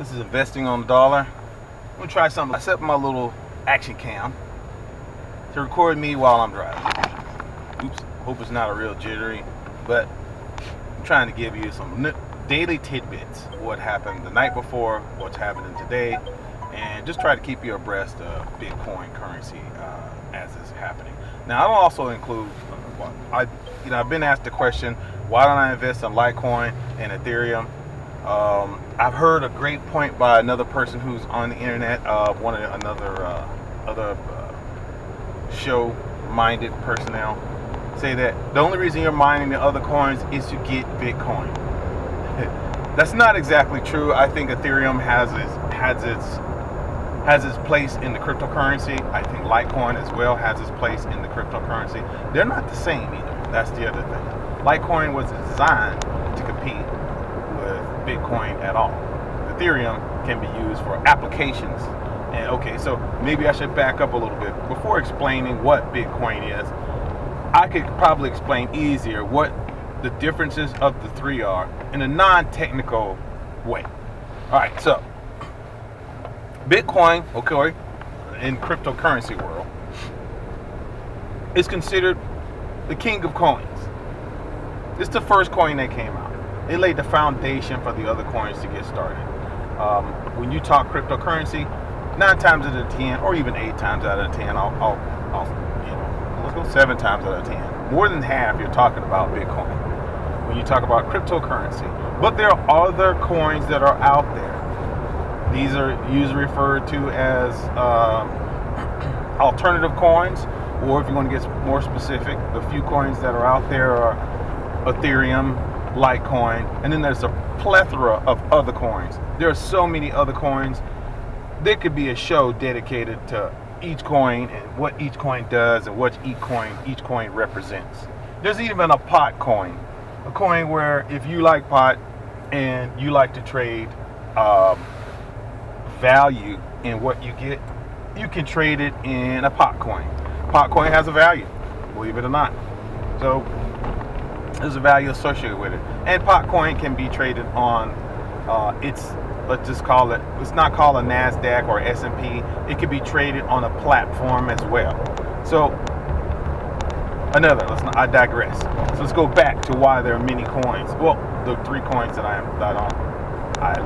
This is investing on the dollar. I'm gonna try something. I set my little action cam to record me while I'm driving. Oops, hope it's not a real jittery, but I'm trying to give you some daily tidbits. What happened the night before, what's happening today, and just try to keep you abreast of Bitcoin currency as it's happening. Now, I'll also include, I've been asked the question, why don't I invest in Litecoin and Ethereum? I've heard a great point by another person who's on the internet, other show-minded personnel, say that the only reason you're mining the other coins is to get Bitcoin. That's not exactly true. I think Ethereum has its place in the cryptocurrency. I think Litecoin as well has its place in the cryptocurrency. They're not the same either. That's the other thing. Litecoin was designed to compete with Bitcoin at all. Ethereum can be used for applications. And okay, so maybe I should back up a little bit. Before explaining what Bitcoin is, I could probably explain easier what the differences of the three are in a non-technical way. All right, so Bitcoin, okay, in cryptocurrency world, is considered the king of coins. It's the first coin that came out. It laid the foundation for the other coins to get started. When you talk cryptocurrency, 9 times out of 10, or even 8 times out of 10, let's go 7 times out of 10. More than half, you're talking about Bitcoin when you talk about cryptocurrency. But there are other coins that are out there. These are usually referred to as alternative coins, or if you want to get more specific, the few coins that are out there are Ethereum, Litecoin, and then there's a plethora of other coins. There are so many other coins. There could be a show dedicated to each coin and what each coin does and what each coin represents. There's even a pot coin, a coin where if you like pot and you like to trade value in what you get, you can trade it in a pot coin. Pot coin has a value, believe it or not. So there's a value associated with it. And pot coin can be traded on let's just call it, it's not called a NASDAQ or S&P. It can be traded on a platform as well. So I digress. So let's go back to why there are many coins. Well, the 3 coins that I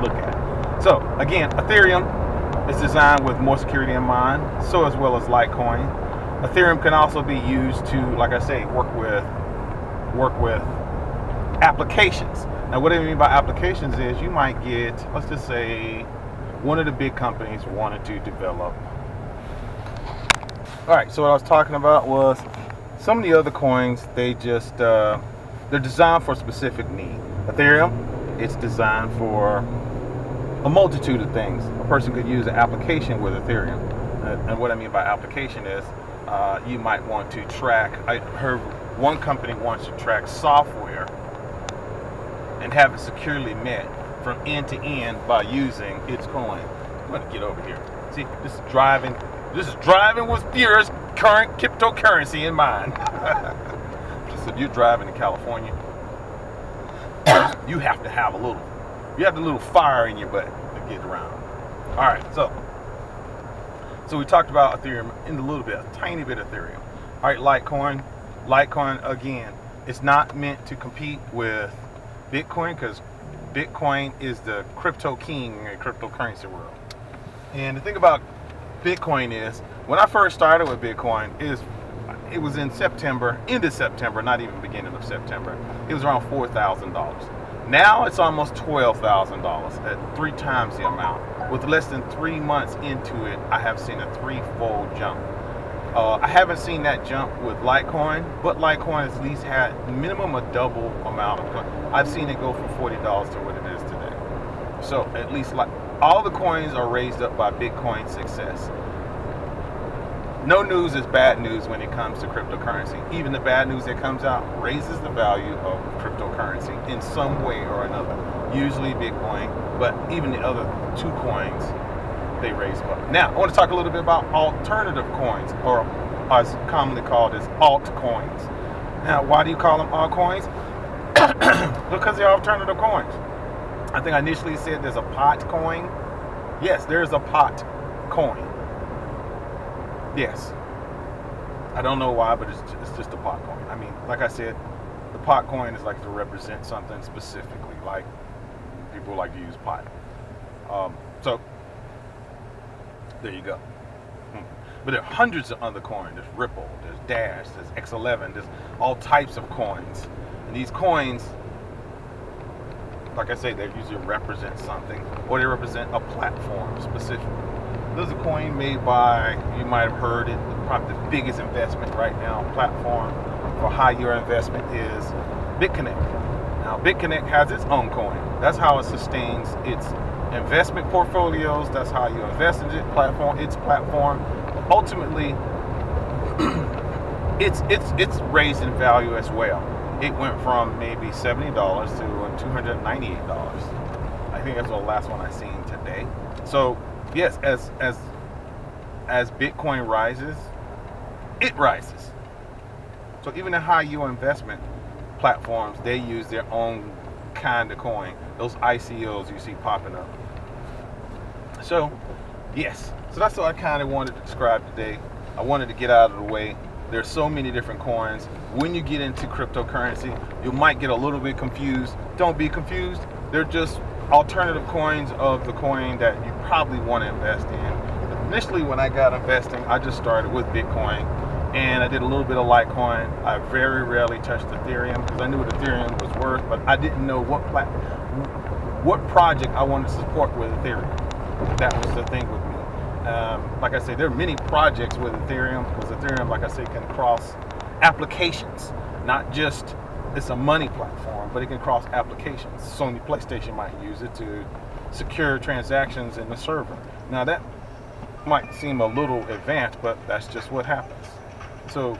look at. So again, Ethereum is designed with more security in mind, so as well as Litecoin. Ethereum can also be used to, like I say, work with applications. Now, what I mean by applications is you might get, let's just say, one of the big companies wanted to develop. All right, so what I was talking about was some of the other coins, they're designed for a specific need. Ethereum, it's designed for a multitude of things. A person could use an application with Ethereum. And what I mean by application is you might want to track, I heard one company wants to track software and have it securely met from end to end by using its coin. I'm going to get over here. See, this is driving with Fear's current cryptocurrency in mind. Just if you're driving in California, you have to have a little fire in your butt to get around. All right, so we talked about Ethereum in a tiny bit of Ethereum. All right, Litecoin, again, it's not meant to compete with Bitcoin because Bitcoin is the crypto king in the cryptocurrency world. And the thing about Bitcoin is, when I first started with Bitcoin, it was in September, end of September, not even beginning of September. It was around $4,000. Now it's almost $12,000, at 3 times the amount. With less than 3 months into it, I have seen a 3-fold jump. I haven't seen that jump with Litecoin, but Litecoin has at least had minimum a double amount of coin. I've seen it go from $40 to what it is today. So at least all the coins are raised up by Bitcoin's success. No news is bad news when it comes to cryptocurrency. Even the bad news that comes out raises the value of cryptocurrency in some way or another. Usually Bitcoin, but even the other 2 coins, they raise up. Now, I want to talk a little bit about alternative coins, or as commonly called as altcoins. Now, why do you call them altcoins? Because they're alternative coins. I think I initially said there's a pot coin Yes, there's a pot coin. Yes. I don't know why, but it's just a pot coin. I mean, like I said, the pot coin is like to represent something specifically, like people like to use pot. So there you go. But there are hundreds of other coins. There's Ripple, there's Dash, there's X11, there's all types of coins. And these coins, like I say, they usually represent something, or they represent a platform specifically. There's a coin made by, you might have heard it, probably the biggest investment right now platform for high your investment is BitConnect. Now, BitConnect has its own coin. That's how it sustains its investment portfolios. That's how you invest in its platform. Ultimately, it's raised in value as well. It went from maybe $70 to $298. I think that's the last one I seen today. So yes, as Bitcoin rises, it rises. So even the high yield investment platforms, they use their own kind of coin. Those ICOs you see popping up. So yes, so that's what I kind of wanted to describe today. I wanted to get out of the way. There's so many different coins. When you get into cryptocurrency, you might get a little bit confused. Don't be confused. They're just alternative coins of the coin that you probably want to invest in. Initially, when I got investing, I just started with Bitcoin, and I did a little bit of Litecoin. I very rarely touched Ethereum because I knew what Ethereum was worth, but I didn't know what project I wanted to support with Ethereum. That was the thing with me. Like I say, there are many projects with Ethereum because Ethereum, like I say, can cross applications. Not just it's a money platform, but it can cross applications. Sony PlayStation might use it to secure transactions in the server. Now that might seem a little advanced, but that's just what happens. So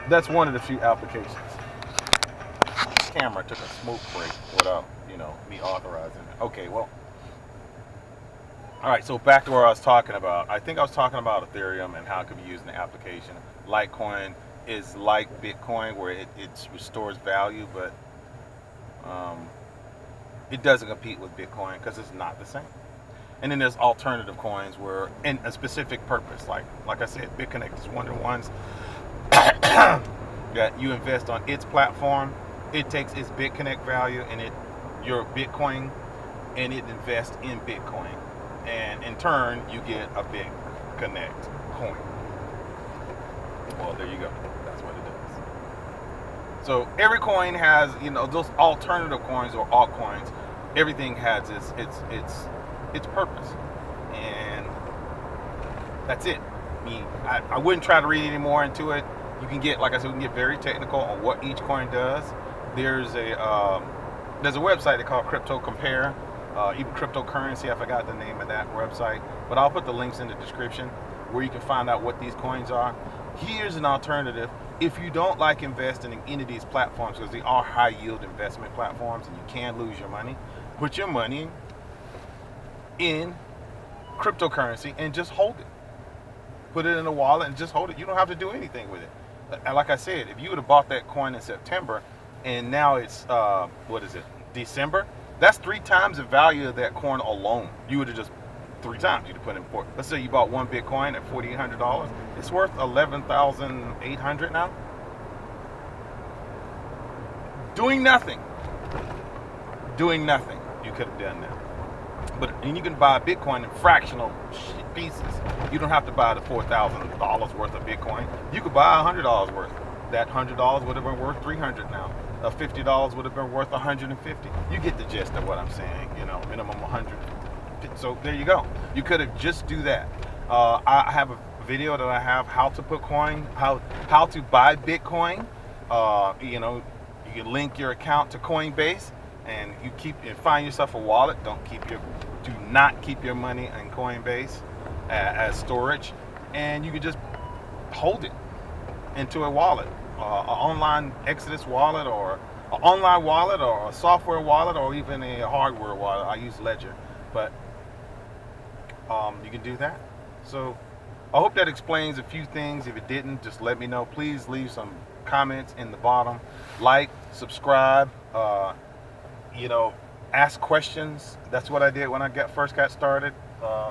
that's one of the few applications. This camera took a smoke break without, me authorizing it. Okay, well. All right, so back to where I was talking about. I think I was talking about Ethereum and how it could be used in the application. Litecoin is like Bitcoin, where it restores value, but it doesn't compete with Bitcoin because it's not the same. And then there's alternative coins where in a specific purpose, like I said, BitConnect is one of the ones that you invest on its platform. It takes its BitConnect value and your Bitcoin, and it invests in Bitcoin. And in turn, you get a BitConnect coin. Well, there you go. That's what it does. So every coin has, those alternative coins or altcoins. Everything has its purpose, and that's it. I wouldn't try to read any more into it. You can get, like I said, we can get very technical on what each coin does. There's a website they call Crypto Compare. Even Cryptocurrency, I forgot the name of that website, but I'll put the links in the description where you can find out what these coins are. Here's an alternative. If you don't like investing in any of these platforms, because they are high yield investment platforms and you can lose your money, put your money in cryptocurrency and just hold it. Put it in a wallet and just hold it. You don't have to do anything with it. Like I said, if you would have bought that coin in September and now it's, December, that's 3 times the value of that coin alone. You would have just 3 times you'd have put in for. Let's say you bought one Bitcoin at $4,800. It's worth $11,800 now. Doing nothing. You could have done that. And you can buy Bitcoin in fractional pieces. You don't have to buy the $4,000 worth of Bitcoin. You could buy $100 worth. That $100 would have been worth $300 now. $50 would have been worth $150. You get the gist of what I'm saying. Minimum 100. So there you go. You could have just do that. I have a video that I have how to put coin, how to buy Bitcoin. You can link your account to Coinbase, and you find yourself a wallet. Do not keep your money in Coinbase as storage, and you can just hold it into a wallet. An online Exodus wallet, or an online wallet, or a software wallet, or even a hardware wallet. I use Ledger, but you can do that. So I hope that explains a few things. If it didn't, just let me know. Please leave some comments in the bottom. Like, subscribe. Ask questions. That's what I did when I first got started.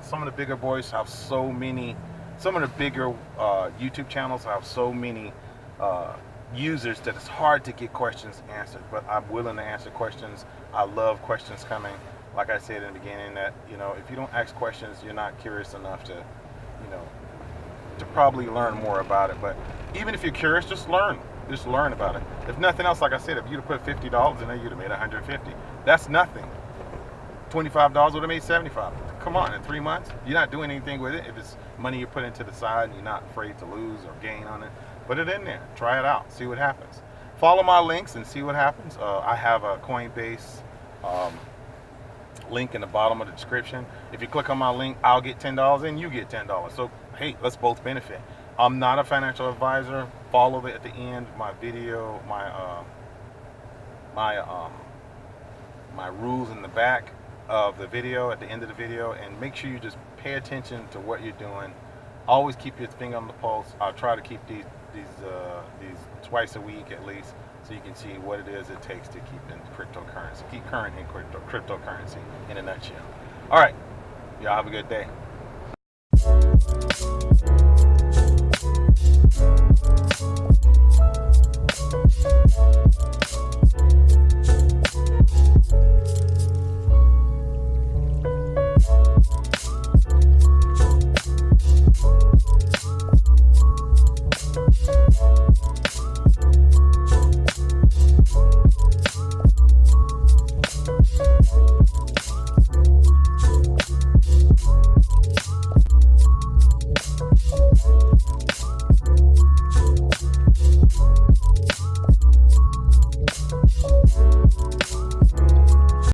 Some of the bigger boys have so many. Some of the bigger YouTube channels have so many users that it's hard to get questions answered. But I'm willing to answer questions. I love questions coming. Like I said in the beginning, that if you don't ask questions, you're not curious enough to, to probably learn more about it. But even if you're curious, just learn. Just learn about it. If nothing else, like I said, if you'd have put $50 in there, you'd have made $150. That's nothing. $25 would have made $75. Come on, in 3 months, you're not doing anything with it. If it's money you're putting to the side and you're not afraid to lose or gain on it, put it in there. Try it out. See what happens. Follow my links and see what happens. I have a Coinbase link in the bottom of the description. If you click on my link, I'll get $10 and you get $10. So hey, let's both benefit. I'm not a financial advisor. Follow it at the end. My video, my rules in the back of the video, at the end of the video, and make sure you just pay attention to what you're doing. Always keep your finger on the pulse. I'll try to keep these twice a week at least, so you can see what it is it takes to keep in cryptocurrency, keep current in cryptocurrency in a nutshell. All right, y'all have a good day.